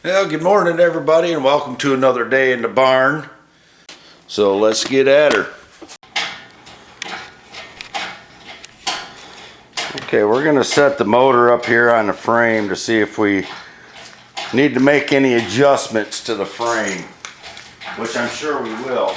Well, good morning everybody and welcome to another day in the barn. So let's get at her. Okay, we're going to set the motor up here on the frame to see if we need to make any adjustments to the frame, which I'm sure we will.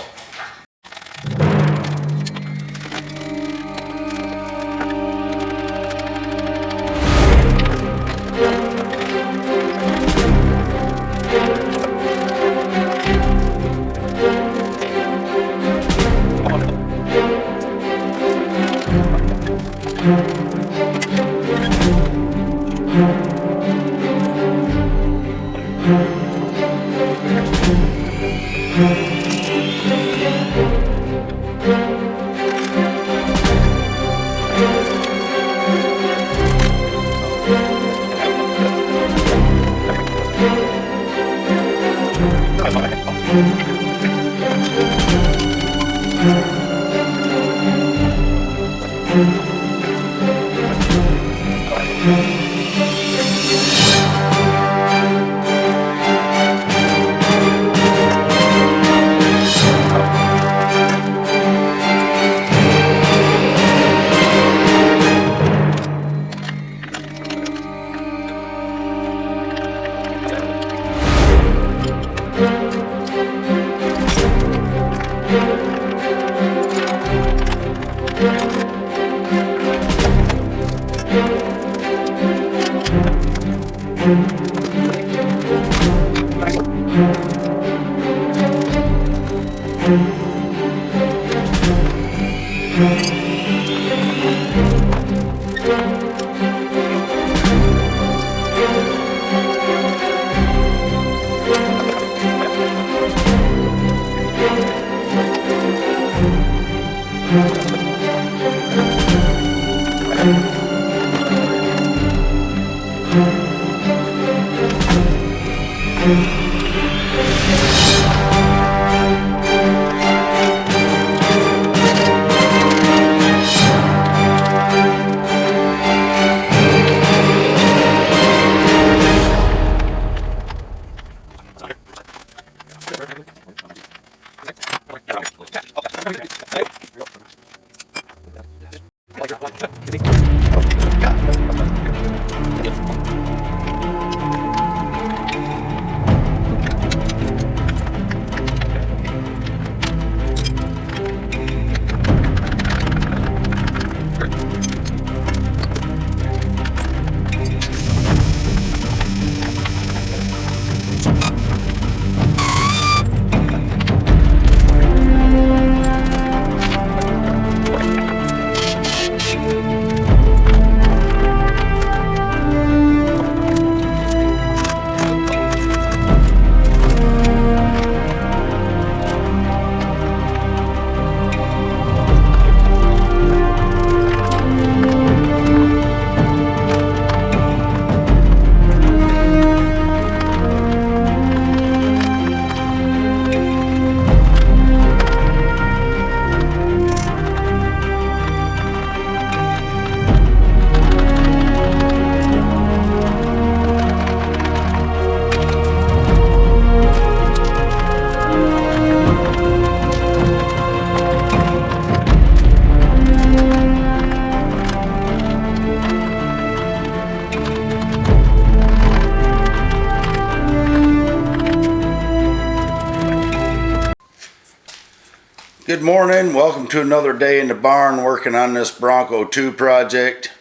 Good morning, welcome to another day in the barn working on this Bronco 2 project.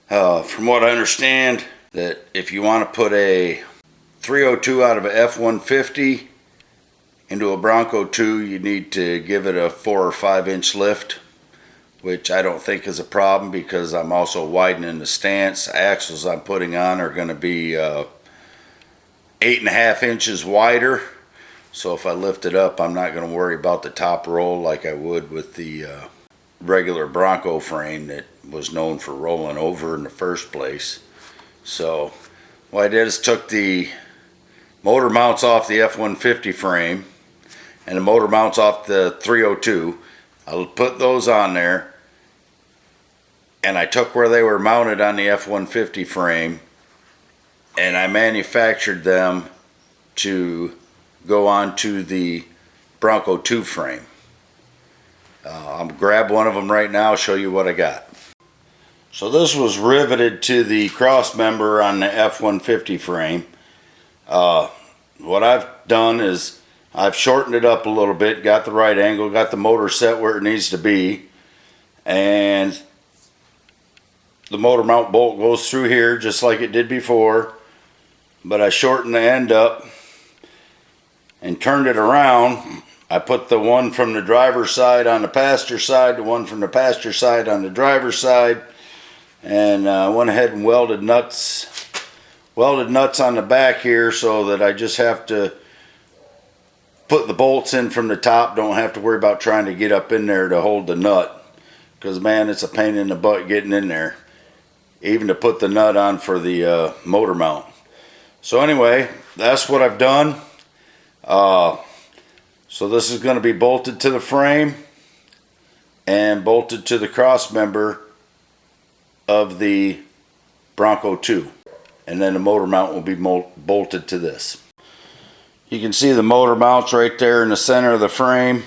From what I understand, that if you want to put a 302 out of a F-150 into a Bronco 2, you need to give it a 4 or 5 inch lift, which I don't think is a problem because I'm also widening the stance. Axles I'm putting on are going to be 8.5 inches wider. So if I lift it up, I'm not going to worry about the top roll like I would with the regular Bronco frame that was known for rolling over in the first place. So what I did is took the motor mounts off the F-150 frame and the motor mounts off the 302. I'll put those on there, and I took where they were mounted on the F-150 frame and I manufactured them to go onto the Bronco 2 frame. I'll grab one of them right now, show you what I got. So this was riveted to the cross member on the F-150 frame. What I've done is I've shortened it up a little bit, got the right angle, got the motor set where it needs to be, and the motor mount bolt goes through here just like it did before, but I shortened the end up and turned it around. I put the one from the driver's side on the passenger side, the one from the passenger side on the driver's side, and went ahead and welded nuts on the back here so that I just have to put the bolts in from the top. Don't have to worry about trying to get up in there to hold the nut, because man, it's a pain in the butt getting in there, even to put the nut on for the motor mount. So anyway, that's what I've done. So this is going to be bolted to the frame and bolted to the cross member of the Bronco 2, and then the motor mount will be bolted to this. You can see the motor mounts right there in the center of the frame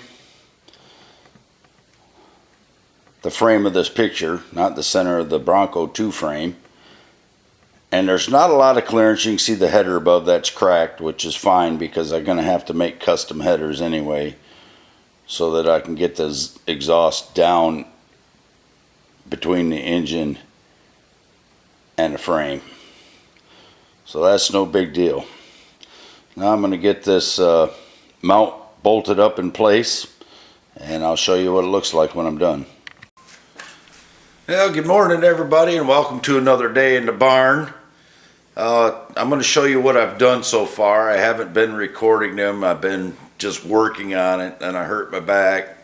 of this picture, not the center of the Bronco 2 frame. And there's not a lot of clearance. You can see the header above that's cracked, which is fine because I'm going to have to make custom headers anyway so that I can get the exhaust down between the engine and the frame. So that's no big deal. Now I'm going to get this mount bolted up in place, and I'll show you what it looks like when I'm done. Well, good morning everybody, and welcome to another day in the barn. I'm going to show you what I've done so far. I haven't been recording them. I've been just working on it, and I hurt my back.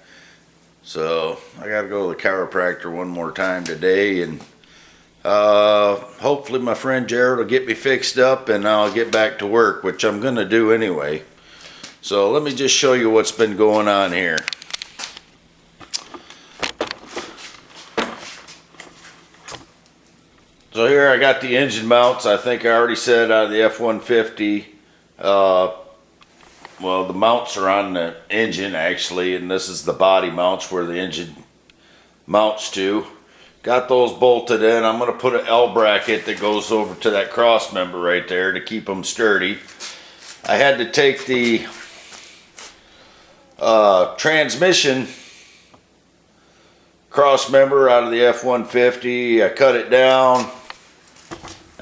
So I got to go to the chiropractor one more time today, and hopefully my friend Jared will get me fixed up and I'll get back to work, which I'm going to do anyway. So let me just show you what's been going on here. So here I got the engine mounts. I think I already said out of the F-150. Well, the mounts are on the engine actually, and this is the body mounts where the engine mounts to. Got those bolted in. I'm going to put an L bracket that goes over to that cross member right there to keep them sturdy. I had to take the transmission cross member out of the F-150. I cut it down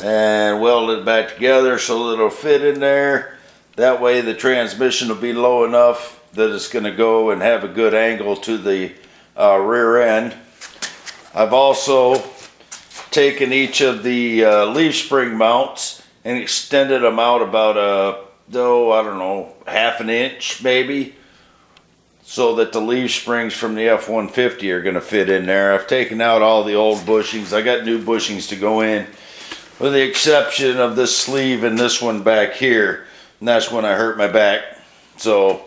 and welded it back together so that it'll fit in there. That way the transmission will be low enough that it's going to go and have a good angle to the rear end. I've also taken each of the leaf spring mounts and extended them out about I don't know, half an inch maybe, so that the leaf springs from the F-150 are going to fit in there. I've taken out all the old bushings. I got new bushings to go in, with the exception of this sleeve and this one back here, and that's when I hurt my back. So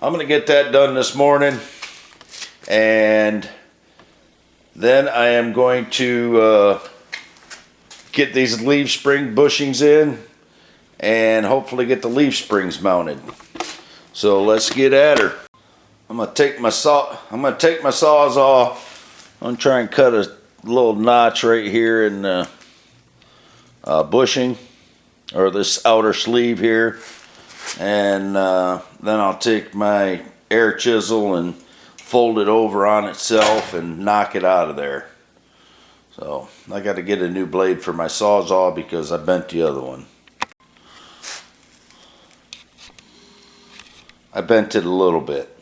I'm going to get that done this morning, and then I am going to get these leaf spring bushings in and hopefully get the leaf springs mounted. So let's get at her. I'm gonna take my sawzall. I'm gonna try and cut a little notch right here in the bushing, or this outer sleeve here, and then I'll take my air chisel and fold it over on itself and knock it out of there. So I got to get a new blade for my sawzall because I bent the other one. I bent it a little bit.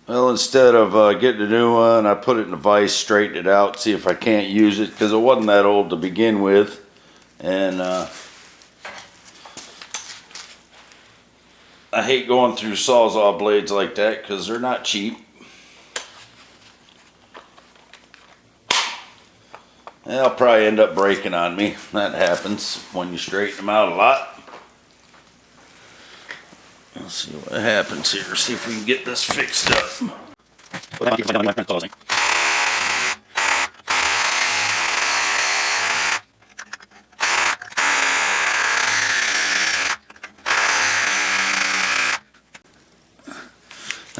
Well, instead of getting a new one, I put it in a vise, straighten it out, see if I can't use it, because it wasn't that old to begin with. And I hate going through sawzall blades like that because they're not cheap. They'll probably end up breaking on me. That happens when you straighten them out a lot. Let's see what happens here. See if we can get this fixed up.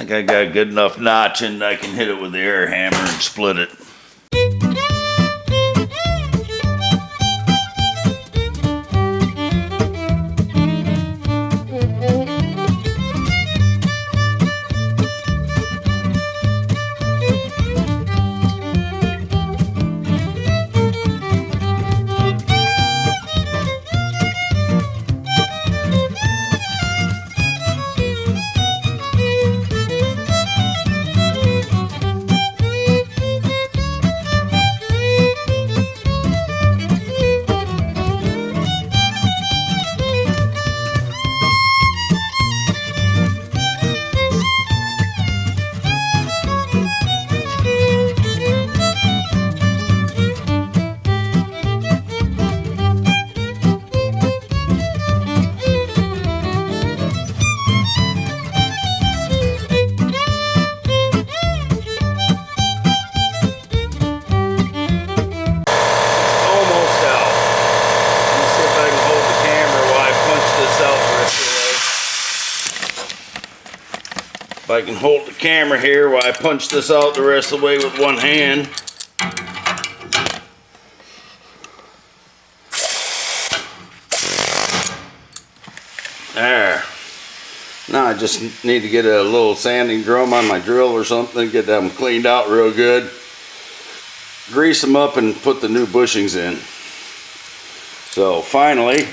think I got a good enough notch and I can hit it with the air hammer and split it. If I can hold the camera here while I punch this out the rest of the way with one hand. There. Now I just need to get a little sanding drum on my drill or something, get them cleaned out real good. Grease them up and put the new bushings in. So finally,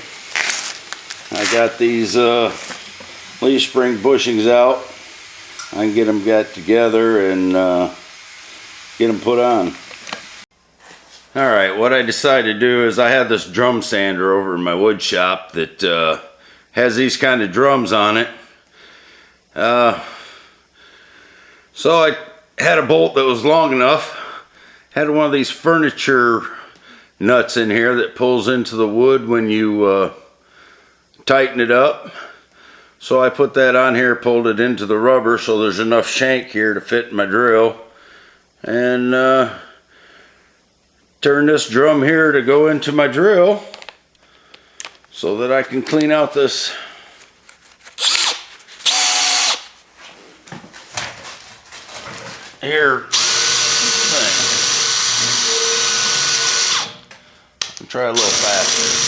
I got these leaf spring bushings out. I can get them got together and get them put on. Alright, what I decided to do is I had this drum sander over in my wood shop that has these kind of drums on it. So I had a bolt that was long enough, had one of these furniture nuts in here that pulls into the wood when you tighten it up. So I put that on here, pulled it into the rubber so there's enough shank here to fit in my drill, and turn this drum here to go into my drill so that I can clean out this here thing. I'll try a little faster.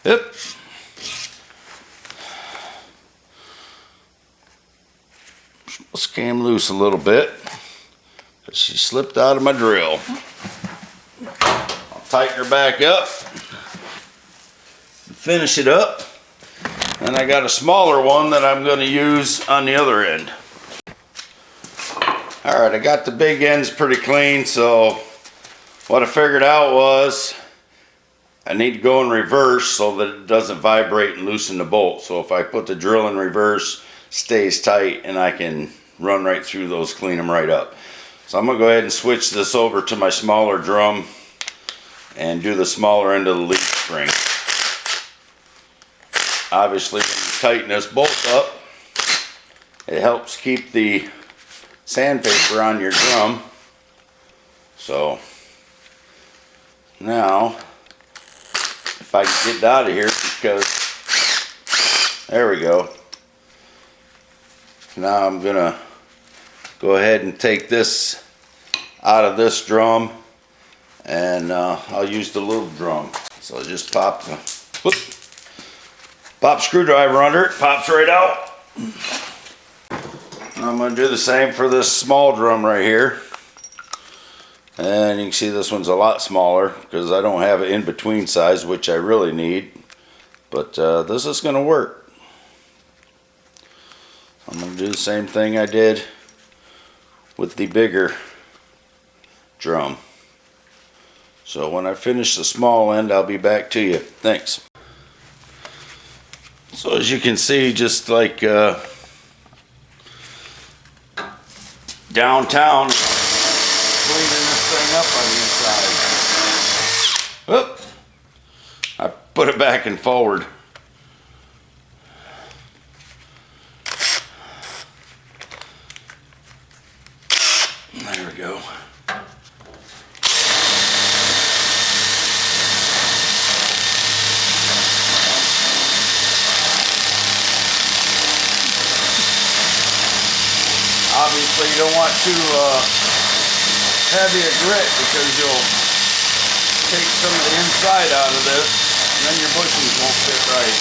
Yep. This came loose a little bit. She slipped out of my drill. I'll tighten her back up. Finish it up. And I got a smaller one that I'm going to use on the other end. Alright, I got the big ends pretty clean, so what I figured out was I need to go in reverse so that it doesn't vibrate and loosen the bolt. So if I put the drill in reverse, it stays tight and I can run right through those, clean them right up. So I'm going to go ahead and switch this over to my smaller drum and do the smaller end of the leaf spring. Obviously, when you tighten this bolt up, it helps keep the sandpaper on your drum. So now, if I can get it out of here, because there we go. Now I'm gonna go ahead and take this out of this drum, and I'll use the little drum. So just pop screwdriver under it, pops right out. I'm gonna do the same for this small drum right here. And you can see this one's a lot smaller because I don't have an in-between size, which I really need. But this is going to work. I'm going to do the same thing I did with the bigger drum. So when I finish the small end, I'll be back to you. Thanks. So as you can see, just like downtown, cleaning this thing up on the inside. Whoop! I put it back and forward. we go. Obviously you don't want too heavy a grit because you'll take some of the inside out of this and then your bushings won't fit right.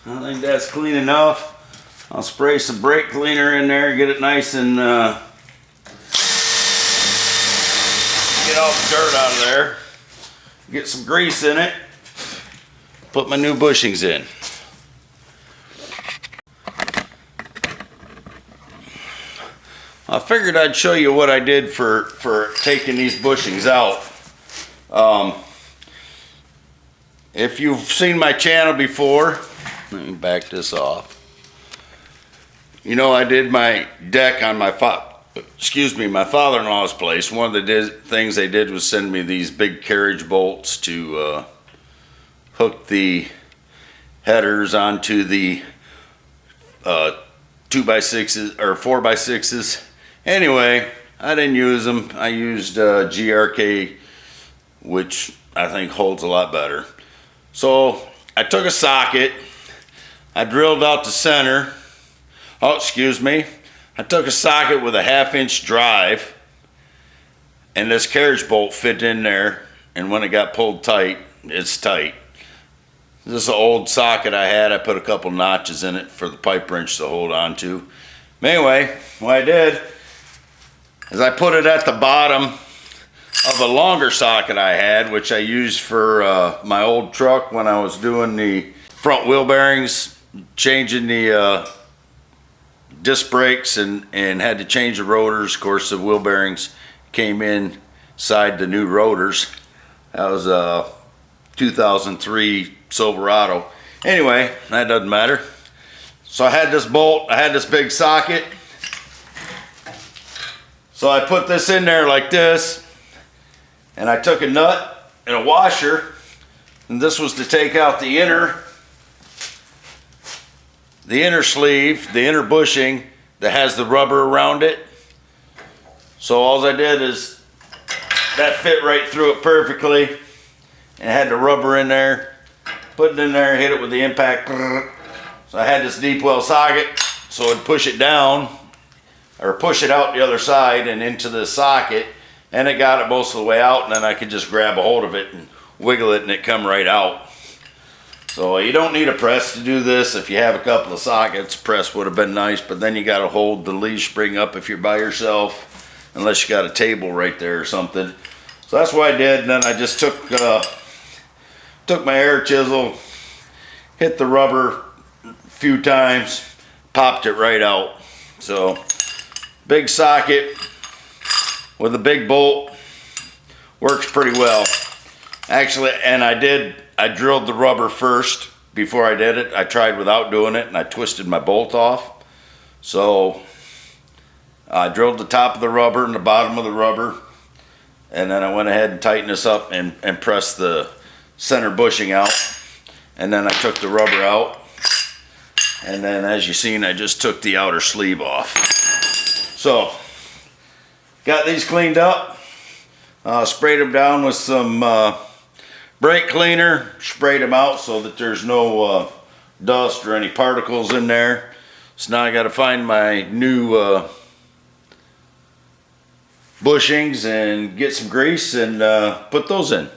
I think that's clean enough. I'll spray some brake cleaner in there, get it nice and get all the dirt out of there. Get some grease in it. Put my new bushings in. I figured I'd show you what I did for taking these bushings out. If you've seen my channel before, let me back this off. You know, I did my deck on my father-in-law's place. One of the things they did was send me these big carriage bolts to hook the headers onto the 2x6s or 4x6s. Anyway, I didn't use them. I used GRK, which I think holds a lot better. So I took a socket, I drilled out the center. Oh, excuse me. I took a socket with a 1/2-inch drive, and this carriage bolt fit in there, and when it got pulled tight, it's tight. This is an old socket I had. I put a couple notches in it for the pipe wrench to hold on to. Anyway, what I did is I put it at the bottom of a longer socket I had, which I used for my old truck when I was doing the front wheel bearings, changing the disc brakes and had to change the rotors. Of course, the wheel bearings came inside the new rotors. That was a 2003 Silverado. Anyway, that doesn't matter. So I had this bolt, I had this big socket. So I put this in there like this, and I took a nut and a washer, and this was to take out the inner sleeve, the inner bushing that has the rubber around it. So all I did is that fit right through it perfectly, and had the rubber in there. Put it in there, hit it with the impact. So I had this deep well socket, so I'd push it down or push it out the other side and into the socket, and it got it most of the way out, and then I could just grab a hold of it and wiggle it and it come right out. So you don't need a press to do this. If you have a couple of sockets, press would have been nice, but then you got to hold the leaf spring up if you're by yourself, unless you got a table right there or something. So that's what I did, and then I just took my air chisel, hit the rubber a few times, popped it right out. So big socket with a big bolt works pretty well. Actually, and I drilled the rubber first before I did it. I tried without doing it, and I twisted my bolt off. So I drilled the top of the rubber and the bottom of the rubber, and then I went ahead and tightened this up and pressed the center bushing out. And then I took the rubber out, and then as you seen, I just took the outer sleeve off. So got these cleaned up, sprayed them down with some brake cleaner, sprayed them out so that there's no dust or any particles in there. So now I got to find my new bushings and get some grease and put those in.